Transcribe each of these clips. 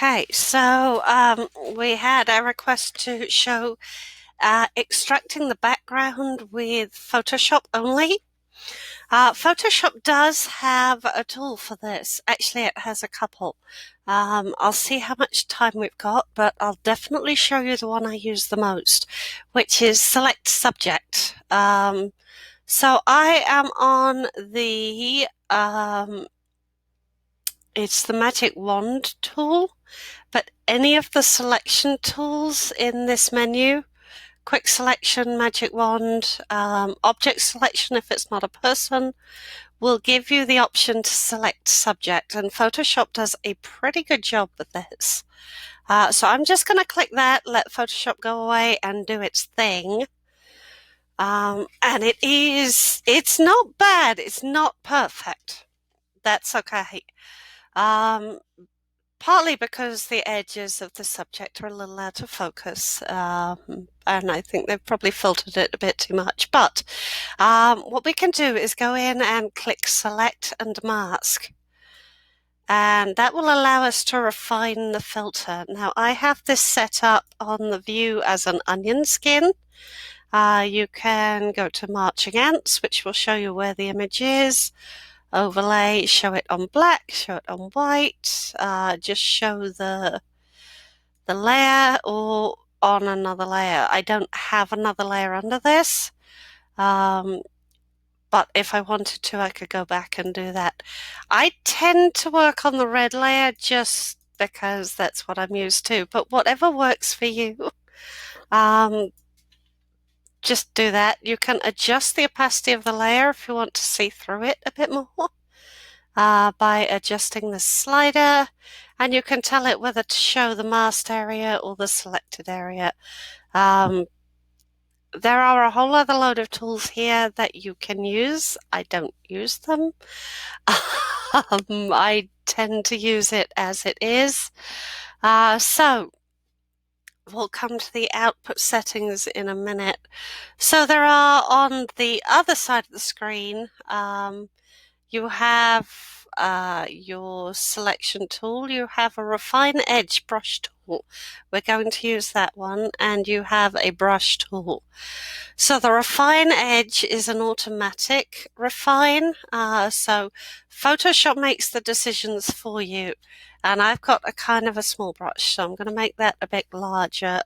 Okay, so we had a request to show extracting the background with Photoshop only. Photoshop does have a tool for this. Actually, it has a couple. I'll see how much time we've got, but I'll definitely show you the one I use the most, which is Select Subject. So I am on it's the Magic Wand tool. But any of the selection tools in this menu, quick selection, magic wand, object selection if it's not a person, will give you the option to select subject. And Photoshop does a pretty good job with this. So I'm just going to click that, let Photoshop go away and do its thing. And it's not bad. It's not perfect. That's okay. Partly because the edges of the subject are a little out of focus, and I think they've probably filtered it a bit too much. But what we can do is go in and click Select and Mask, and that will allow us to refine the filter. Now, I have this set up on the view as an onion skin. You can go to Marching Ants, which will show you where the image is. Overlay, show it on black, show it on white, just show the layer or on another layer. I don't have another layer under this, but if I wanted to, I could go back and do that. I tend to work on the red layer just because that's what I'm used to, but whatever works for you, just do that. You can adjust the opacity of the layer if you want to see through it a bit more. By adjusting the slider, and you can tell it whether to show the masked area or the selected area. There are a whole other load of tools here that you can use. I don't use them. I tend to use it as it is. So we'll come to the output settings in a minute. So there are on the other side of the screen, you have your selection tool, you have a refine edge brush tool. We're going to use that one, and you have a brush tool. So the refine edge is an automatic refine. So Photoshop makes the decisions for you. And I've got a kind of a small brush, so I'm going to make that a bit larger.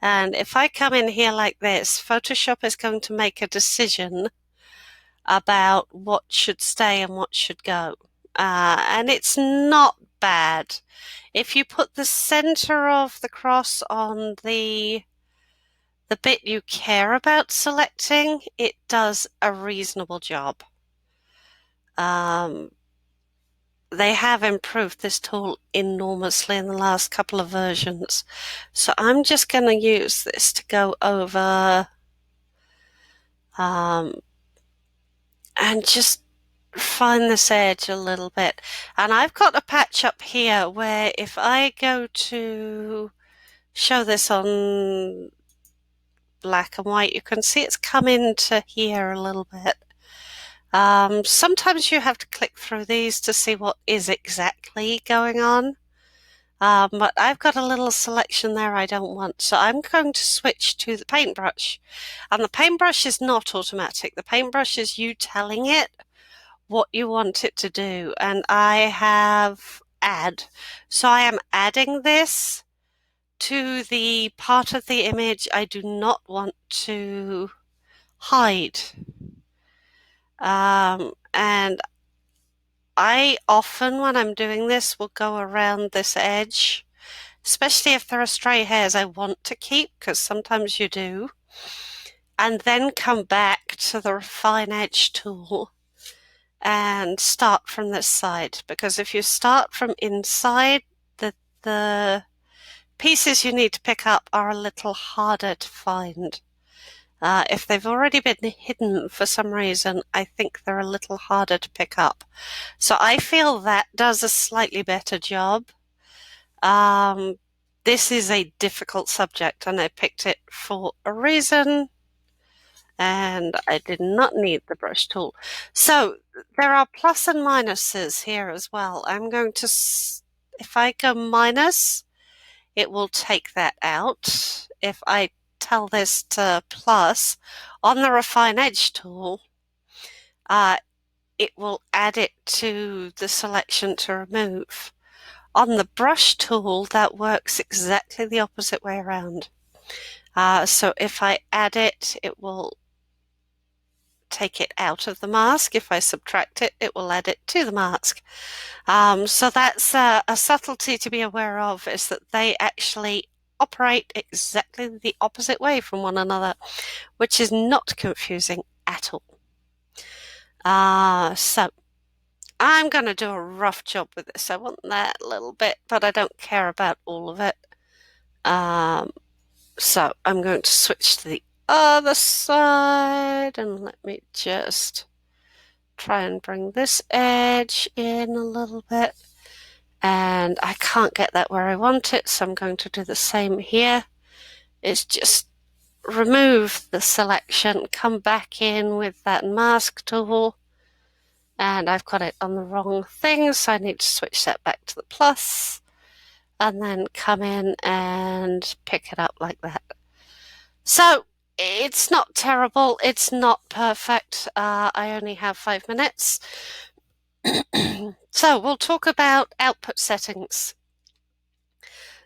And if I come in here like this, Photoshop is going to make a decision about what should stay and what should go. And it's not bad. If you put the center of the cross on the bit you care about selecting, it does a reasonable job. They have improved this tool enormously in the last couple of versions. So I'm just going to use this to go over and just refine this edge a little bit. And I've got a patch up here where if I go to show this on black and white, you can see it's come into here a little bit. Sometimes you have to click through these to see what is exactly going on. But I've got a little selection there I don't want, so I'm going to switch to the paintbrush. And the paintbrush is not automatic. The paintbrush is you telling it what you want it to do. And I have add. So I am adding this to the part of the image I do not want to hide. And I often, when I'm doing this, will go around this edge, especially if there are stray hairs I want to keep, because sometimes you do, and then come back to the Refine Edge tool and start from this side, because if you start from inside, the pieces you need to pick up are a little harder to find. If they've already been hidden for some reason, I think they're a little harder to pick up. So I feel that does a slightly better job. This is a difficult subject, and I picked it for a reason, and I did not need the brush tool. So there are plus and minuses here as well. I'm going to If I go minus, it will take that out. If I tell this to plus, on the Refine Edge tool, it will add it to the selection to remove. On the brush tool, that works exactly the opposite way around. So if I add it, it will take it out of the mask. If I subtract it, it will add it to the mask. So that's a subtlety to be aware of, is that they actually operate exactly the opposite way from one another, which is not confusing at all. So I'm going to do a rough job with this. I want that little bit, but I don't care about all of it. So I'm going to switch to the other side, and let me just try and bring this edge in a little bit. And I can't get that where I want it, so I'm going to do the same here. It's just remove the selection, come back in with that mask tool, and I've got it on the wrong thing, so I need to switch that back to the plus, and then come in and pick it up like that. So it's not terrible, it's not perfect. I only have 5 minutes. So we'll talk about output settings.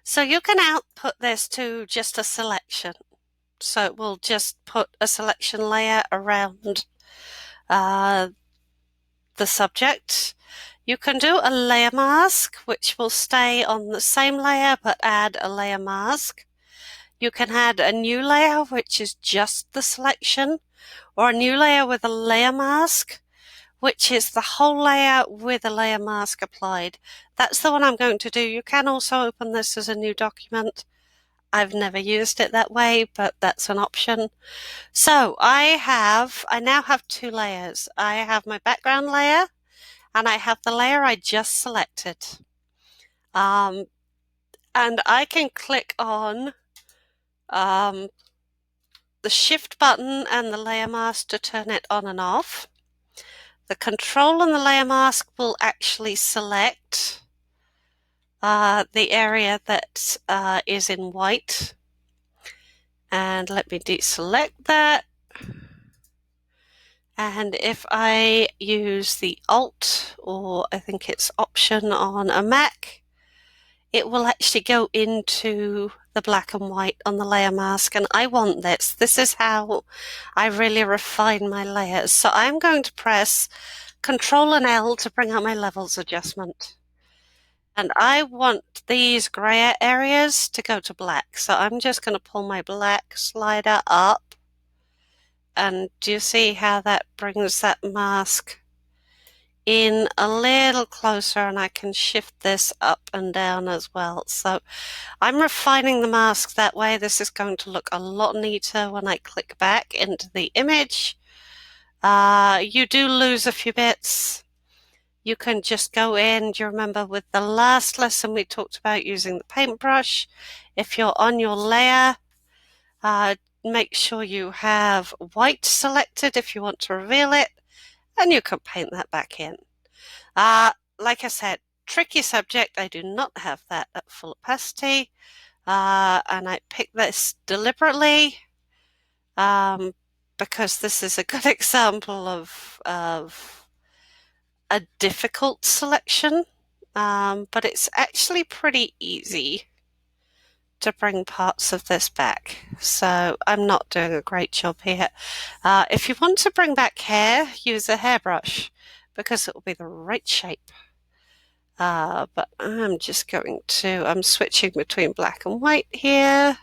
So you can output this to just a selection. So we'll just put a selection layer around the subject. You can do a layer mask, which will stay on the same layer but add a layer mask. You can add a new layer, which is just the selection, or a new layer with a layer mask, which is the whole layer with a layer mask applied. That's the one I'm going to do. You can also open this as a new document. I've never used it that way, but that's an option. So I now have 2 layers. I have my background layer, and I have the layer I just selected. And I can click on the Shift button and the layer mask to turn it on and off. The control on the layer mask will actually select the area that is in white. And let me deselect that. And if I use the Alt, or I think it's Option on a Mac, it will actually go into the black and white on the layer mask, and I want this. This is how I really refine my layers. So I'm going to press Control and L to bring out my levels adjustment. And I want these grey areas to go to black. So I'm just going to pull my black slider up. And do you see how that brings that mask in a little closer, and I can shift this up and down as well. So I'm refining the mask that way. This is going to look a lot neater when I click back into the image. You do lose a few bits. You can just go in. Do you remember with the last lesson we talked about using the paintbrush? If you're on your layer, make sure you have white selected if you want to reveal it, and you can paint that back in. Like I said, tricky subject. I do not have that at full opacity, and I picked this deliberately because this is a good example of a difficult selection, but it's actually pretty easy to bring parts of this back. So I'm not doing a great job here. If you want to bring back hair, use a hairbrush because it will be the right shape. But I'm just I'm switching between black and white here.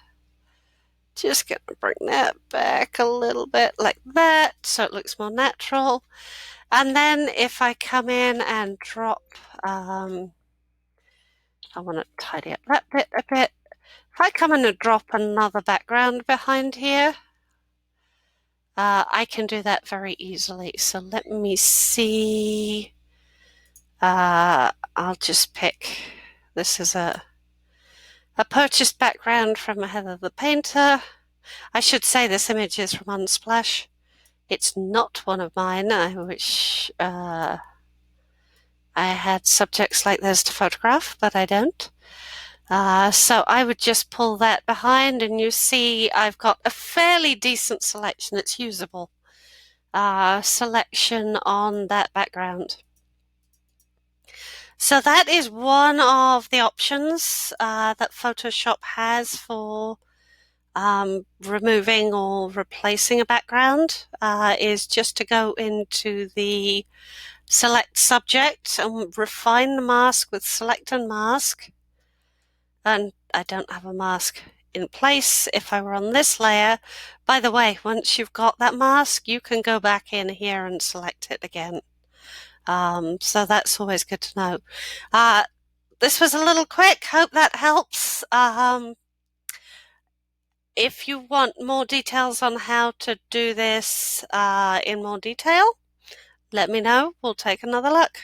Just going to bring that back a little bit like that so it looks more natural. And then if I come in and drop, I want to tidy up that bit a bit. If I come in and drop another background behind here, I can do that very easily. So let me see. I'll just pick, this is a purchased background from Heather the Painter. I should say this image is from Unsplash. It's not one of mine. I wish I had subjects like this to photograph, but I don't. So I would just pull that behind, and you see I've got a fairly decent selection. It's usable selection on that background. So that is one of the options that Photoshop has for removing or replacing a background, is just to go into the select subject and refine the mask with select and mask. And I don't have a mask in place if I were on this layer. By the way, once you've got that mask, you can go back in here and select it again. So that's always good to know. This was a little quick. Hope that helps. If you want more details on how to do this in more detail, let me know. We'll take another look.